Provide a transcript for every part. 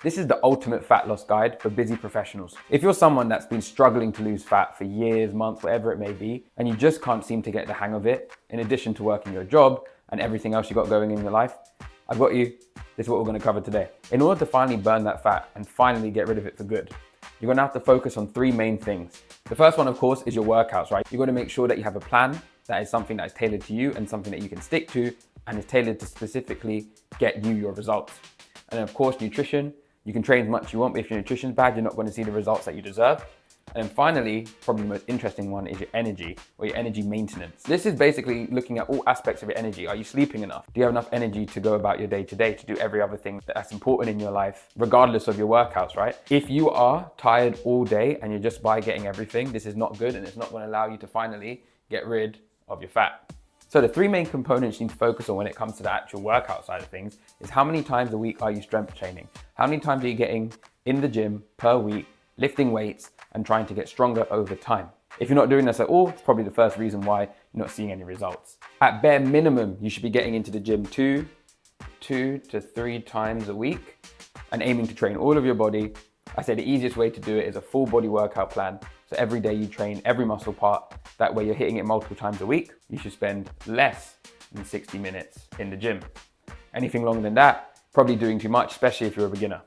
This is the ultimate fat loss guide for busy professionals. If you're someone that's been struggling to lose fat for years, months, whatever it may be, and you just can't seem to get the hang of it, in addition to working your job and everything else you got going in your life, I've got you. This is what we're gonna cover today. In order to finally burn that fat and finally get rid of it for good, you're gonna have to focus on three main things. The first one, of course, is your workouts, right? You're gonna make sure that you have a plan that is something that is tailored to you and something that you can stick to and is tailored to specifically get you your results. And then, of course, nutrition. You can train as much as you want, but if your nutrition's bad, you're not going to see the results that you deserve. And then finally, probably the most interesting one is your energy or your energy maintenance. This is basically looking at all aspects of your energy. Are you sleeping enough? Do you have enough energy to go about your day to day, to do every other thing that's important in your life, regardless of your workouts, right? If you are tired all day and you're just by getting everything, this is not good and it's not going to allow you to finally get rid of your fat. So the three main components you need to focus on when it comes to the actual workout side of things is how many times a week are you strength training? How many times are you getting in the gym per week, lifting weights and trying to get stronger over time? If you're not doing this at all, it's probably the first reason why you're not seeing any results. At bare minimum, you should be getting into the gym two to three times a week and aiming to train all of your body. I say the easiest way to do it is a full body workout plan. So every day you train every muscle part. That way you're hitting it multiple times a week. You should spend less than 60 minutes in the gym. Anything longer than that, probably doing too much, especially if you're a beginner.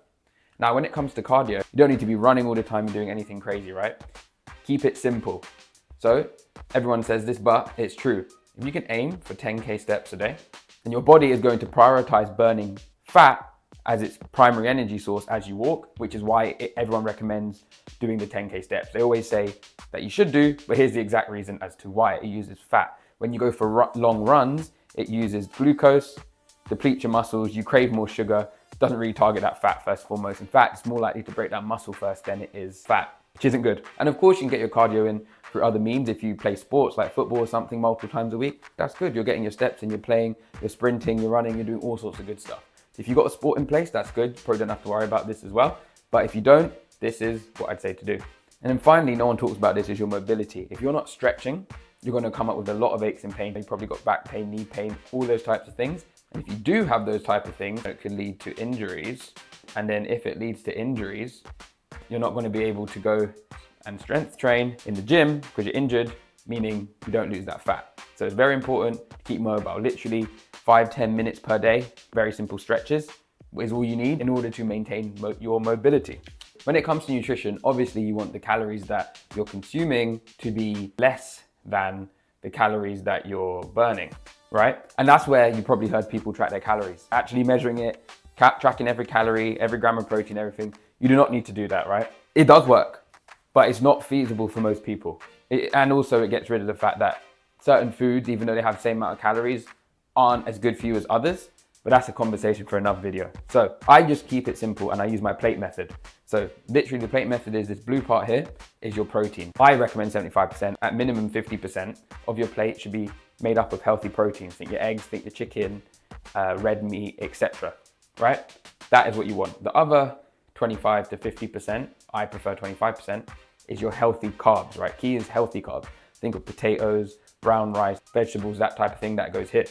Now, when it comes to cardio, you don't need to be running all the time and doing anything crazy, right? Keep it simple. So everyone says this, but it's true. If you can aim for 10K steps a day, then your body is going to prioritize burning fat as its primary energy source as you walk, which is why everyone recommends doing the 10K steps. They always say that you should do, but here's the exact reason as to why. It uses fat. When you go for long runs, it uses glucose, depletes your muscles, you crave more sugar, doesn't really target that fat first and foremost. In fact, it's more likely to break down muscle first than it is fat, which isn't good. And of course, you can get your cardio in through other means. If you play sports like football or something multiple times a week, that's good. You're getting your steps in, you're playing, you're sprinting, you're running, you're doing all sorts of good stuff. If you've got a sport in place, that's good. You probably don't have to worry about this as well. But if you don't, this is what I'd say to do. And then finally, no one talks about this, is your mobility. If you're not stretching, you're going to come up with a lot of aches and pain. You've probably got back pain, knee pain, all those types of things. And if you do have those type of things, it can lead to injuries. And then if it leads to injuries, you're not going to be able to go and strength train in the gym because you're injured, meaning you don't lose that fat. So it's very important to keep mobile. Literally 5-10 minutes per day, very simple stretches is all you need in order to maintain your mobility. When it comes to nutrition, obviously you want the calories that you're consuming to be less than the calories that you're burning, right? And that's where you probably heard people track their calories. Actually measuring it, tracking every calorie, every gram of protein, everything. You do not need to do that, right? It does work, but it's not feasible for most people. And also it gets rid of the fact that certain foods, even though they have the same amount of calories, aren't as good for you as others, but that's a conversation for another video. So I just keep it simple and I use my plate method. So literally the plate method is this blue part here is your protein. I recommend 75%, at minimum 50% of your plate should be made up of healthy proteins. Think your eggs, think your chicken, red meat, etc. Right? That is what you want. The other 25 to 50%, I prefer 25%, is your healthy carbs, right? Key is healthy carbs. Think of potatoes, brown rice, vegetables, that type of thing that goes here,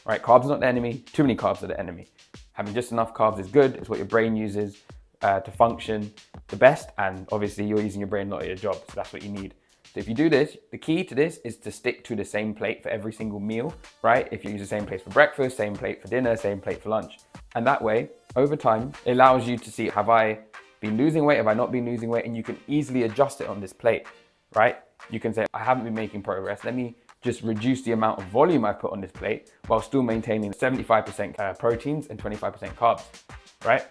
right? Carbs are not the enemy. Too many carbs are the enemy. Having just enough carbs is good. It's what your brain uses to function the best. And obviously you're using your brain, not your job. So that's what you need. So if you do this, the key to this is to stick to the same plate for every single meal, right? If you use the same plate for breakfast, same plate for dinner, same plate for lunch. And that way, over time, it allows you to see, have I been losing weight? Have I not been losing weight? And you can easily adjust it on this plate, right? You can say, I haven't been making progress. Let me just reduce the amount of volume I put on this plate while still maintaining 75% proteins and 25% carbs, right?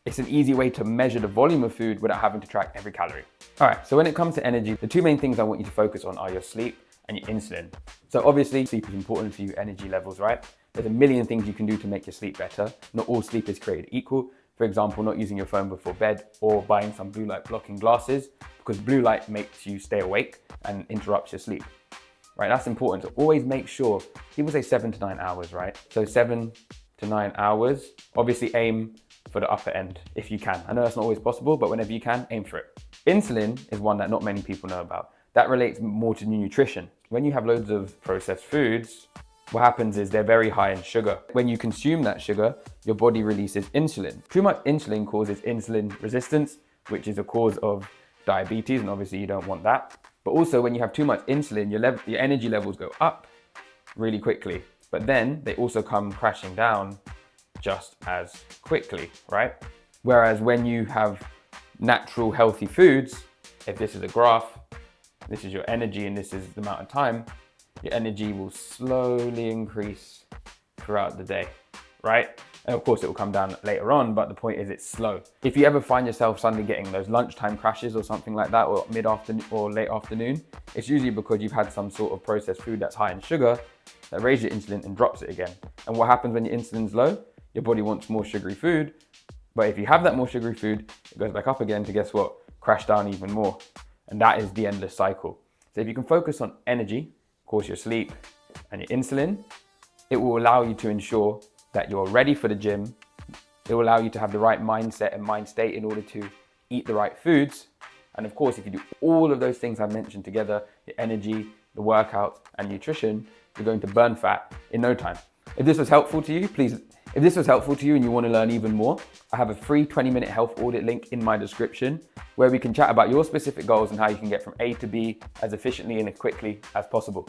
It's an easy way to measure the volume of food without having to track every calorie. All right, so when it comes to energy, the two main things I want you to focus on are your sleep and your insulin. So obviously sleep is important for your energy levels, right? There's a million things you can do to make your sleep better. Not all sleep is created equal. For example, not using your phone before bed or buying some blue light blocking glasses, because blue light makes you stay awake and interrupts your sleep, right? That's important. So always make sure, people say 7 to 9 hours, right? So 7 to 9 hours, obviously aim for the upper end if you can. I know that's not always possible, but whenever you can, aim for it. Insulin is one that not many people know about. That relates more to nutrition. When you have loads of processed foods, what happens is they're very high in sugar. When you consume that sugar, your body releases insulin. Too much insulin causes insulin resistance, which is a cause of diabetes, and obviously you don't want that. But also when you have too much insulin, your energy levels go up really quickly, but then they also come crashing down just as quickly, right? Whereas when you have natural healthy foods, if this is a graph, this is your energy and this is the amount of time, your energy will slowly increase throughout the day, right? And of course it will come down later on, but the point is it's slow. If you ever find yourself suddenly getting those lunchtime crashes or something like that, or mid-afternoon or late afternoon, it's usually because you've had some sort of processed food that's high in sugar that raises your insulin and drops it again. And what happens when your insulin's low? Your body wants more sugary food, but if you have that more sugary food, it goes back up again to, guess what? Crash down even more. And that is the endless cycle. So if you can focus on energy, of course your sleep and your insulin, it will allow you to ensure that you're ready for the gym. It will allow you to have the right mindset and mind state in order to eat the right foods. And of course, if you do all of those things I mentioned together, your energy, the workouts and nutrition, you're going to burn fat in no time. If this was helpful to you, if this was helpful to you and you want to learn even more, I have a free 20-minute health audit link in my description where we can chat about your specific goals and how you can get from A to B as efficiently and as quickly as possible.